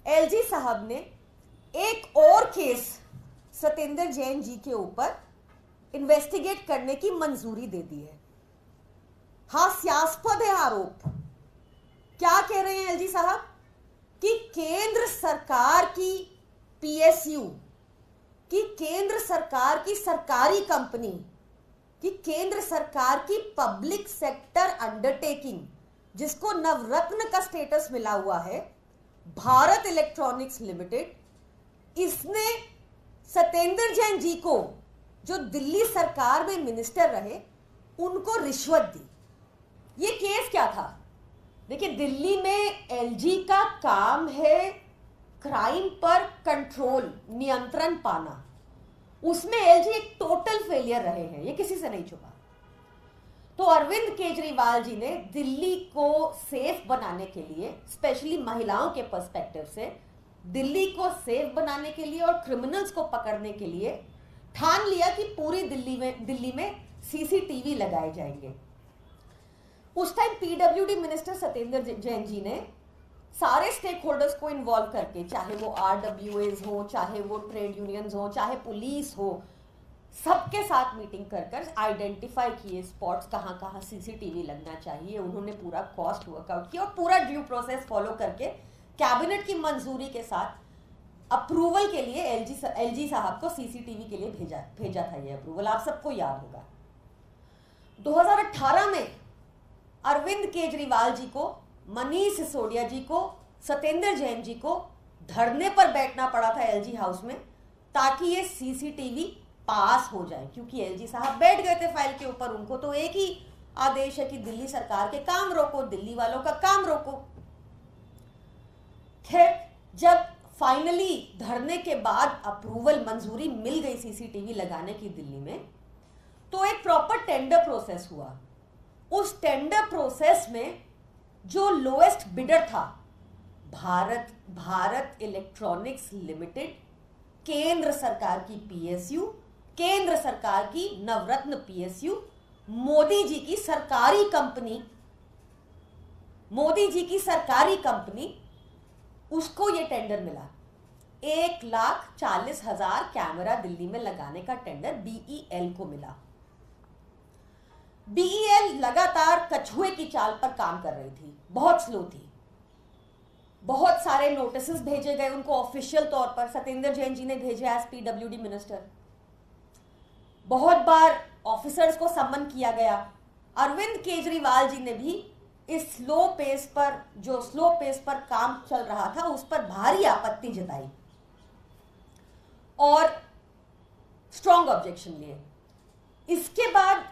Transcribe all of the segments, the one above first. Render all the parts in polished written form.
LG साहब ने एक और केस सत्येंद्र जैन जी के ऊपर इन्वेस्टिगेट करने की मंजूरी दे दी है। हास्यास्पद है आरोप। क्या कह रहे हैं एलजी साहब कि केंद्र सरकार की पीएसयू, कि केंद्र सरकार की सरकारी कंपनी, कि केंद्र सरकार की पब्लिक सेक्टर अंडरटेकिंग, जिसको नवरत्न का स्टेटस मिला हुआ है, भारत इलेक्ट्रॉनिक्स लिमिटेड, इसने सत्येंद्र जैन जी को, जो दिल्ली सरकार में मिनिस्टर रहे, उनको रिश्वत दी। ये केस क्या था? देखिए, दिल्ली में एलजी का काम है क्राइम पर कंट्रोल, नियंत्रण पाना। उसमें एलजी एक टोटल फेलियर रहे हैं, ये किसी से नहीं छुपा। तो अरविंद केजरीवाल जी ने दिल्ली को सेफ बनाने के लिए, स्पेशली महिलाओं के पर्सपेक्टिव से, दिल्ली को सेफ बनाने के लिए और क्रिमिनल्स को पकड़ने के लिए ठान लिया कि पूरी दिल्ली में सीसीटीवी लगाए जाएंगे। उस time PWD minister Satyendra Jain ji ने सारे स्टेक होल्डर्स को इन्वॉल्व करके, चाहे वो आरडब्ल्यूएज हो, चाहे वो ट्रेड यूनियंस हो, चाहे पुलिस हो, सबके साथ मीटिंग कर आइडेंटिफाई किए स्पॉट्स, कहाँ कहाँ सीसीटीवी लगना चाहिए। उन्होंने पूरा कॉस्ट वर्कआउट किया और पूरा ड्यू प्रोसेस फॉलो करके कैबिनेट की मंजूरी के साथ अप्रूवल के लिए एलजी साहब को सीसीटीवी के लिए भेजा था। ये अप्रूवल आप सबको याद होगा। 2018 में अरविंद केजरीवाल जी को, मनीष सिसोदिया जी को, सत्येंद्र जैन जी को धरने पर बैठना पड़ा था एलजी हाउस में, ताकि ये सीसीटीवी पास हो जाए, क्योंकि एलजी साहब बैठ गए थे फाइल के ऊपर। उनको तो एक ही आदेश है कि दिल्ली सरकार के काम रोको, दिल्ली वालों का काम रोको। खैर, जब फाइनली धरने के बाद अप्रूवल, मंजूरी मिल गई सीसीटीवी लगाने की दिल्ली में, तो एक प्रॉपर टेंडर प्रोसेस हुआ। उस टेंडर प्रोसेस में जो लोएस्ट बिडर था, भारत इलेक्ट्रॉनिक्स लिमिटेड, केंद्र सरकार की पीएसयू, केंद्र सरकार की नवरत्न पीएसयू, मोदी जी की सरकारी कंपनी, उसको ये टेंडर मिला। 1,40,000 कैमरा दिल्ली में लगाने का टेंडर बीईएल को मिला। बीईएल लगातार कछुए की चाल पर काम कर रही थी, बहुत स्लो थी। बहुत सारे नोटिसेस भेजे गए उनको ऑफिशियल तौर पर, सत्येंद्र जैन जी ने भेजे एज पीडब्ल्यूडी मिनिस्टर। बहुत बार ऑफिसर्स को सम्मन किया गया। अरविंद केजरीवाल जी ने भी इस स्लो पेस पर काम चल रहा था, उस पर भारी आपत्ति जताई और स्ट्रॉन्ग ऑब्जेक्शन लिए। इसके बाद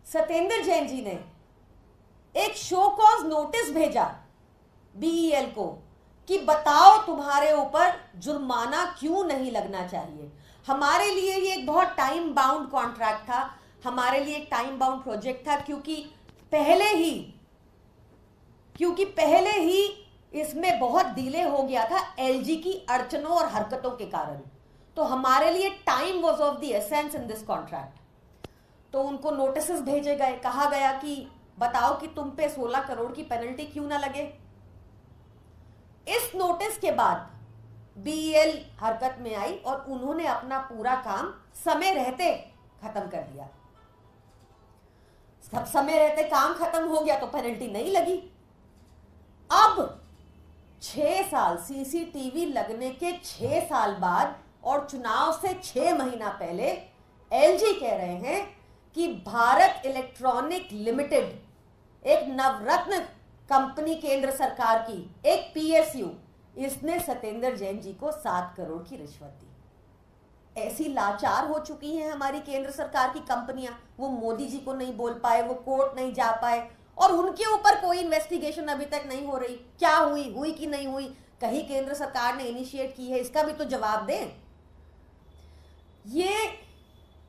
सत्येंद्र जैन जी ने एक शो कॉज नोटिस भेजा बीईएल को कि बताओ तुम्हारे ऊपर जुर्माना क्यों नहीं लगना चाहिए। हमारे लिए ये एक बहुत टाइम बाउंड कॉन्ट्रैक्ट था, हमारे लिए एक टाइम बाउंड प्रोजेक्ट था, क्योंकि पहले ही इसमें बहुत डिले हो गया था एलजी की अड़चनों और हरकतों के कारण। तो हमारे लिए time was of the essence in this contract. तो उनको नोटिसेस भेजे गए, कहा गया कि बताओ कि तुम पे 16 करोड़ की पेनल्टी क्यों ना लगे। इस नोटिस के बाद बीईएल हरकत में आई और उन्होंने अपना पूरा काम समय रहते खत्म कर दिया। सब समय रहते काम खत्म हो गया तो पेनल्टी नहीं लगी। अब 6 साल, सीसीटीवी लगने के 6 साल बाद और चुनाव से 6 महीना पहले एलजी कह रहे हैं कि भारत इलेक्ट्रॉनिक लिमिटेड, एक नवरत्न कंपनी केंद्र सरकार की, एक पीएसयू, इसने सत्येंद्र जैन जी को 7 करोड़ की रिश्वत दी। ऐसी लाचार हो चुकी हैं हमारी केंद्र सरकार की कंपनियां, वो मोदी जी को नहीं बोल पाए, वो कोर्ट नहीं जा पाए और उनके ऊपर कोई इन्वेस्टिगेशन अभी तक नहीं हो रही। क्या हुई कि नहीं हुई, कहीं केंद्र सरकार ने इनिशिएट की है, इसका भी तो जवाब दें। ये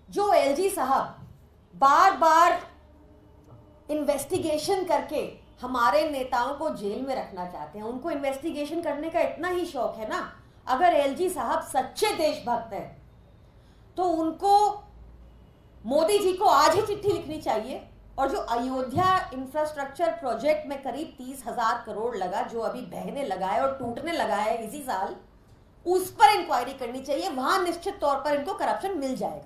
जो एलजी साहब बार बार इन्वेस्टिगेशन करके हमारे नेताओं को जेल में रखना चाहते हैं, उनको इन्वेस्टिगेशन करने का इतना ही शौक है ना। अगर एलजी साहब सच्चे देशभक्त हैं तो उनको मोदी जी को आज ही चिट्ठी लिखनी चाहिए और जो अयोध्या इंफ्रास्ट्रक्चर प्रोजेक्ट में करीब 30,000 करोड़ लगा, जो अभी बहने लगा है और टूटने लगा है इसी साल, उस पर इंक्वायरी करनी चाहिए। वहां निश्चित तौर पर इनको करप्शन मिल जाएगा।